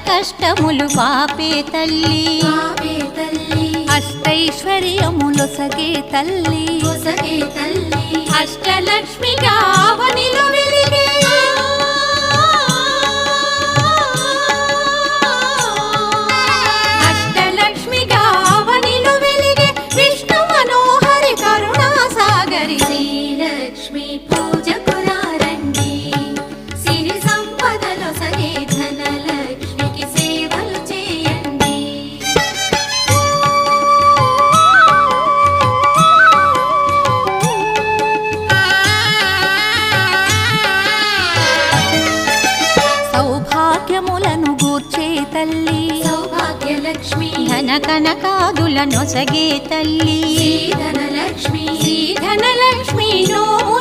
కష్టములు పాపే తల్లి అష్టైశ్వర్యములొసగే తల్లి అష్టలక్ష్మిగా అవనిలో వెలిగే అష్టలక్ష్మిగా అవనిలో వెలిగే విష్ణు మనోహరి కరుణా సాగరి శ్రీలక్ష్మి పూజకురారండి సిరి సంపదలో సగే ధనలక్ష్మికి సేవలు చేయండి. సౌభాగ్యములను గూర్చే తల్లి సౌభాగ్యలక్ష్మి ధన కనకాదుల నొసగే తల్లి ధనలక్ష్మి ధనలక్ష్మి నోము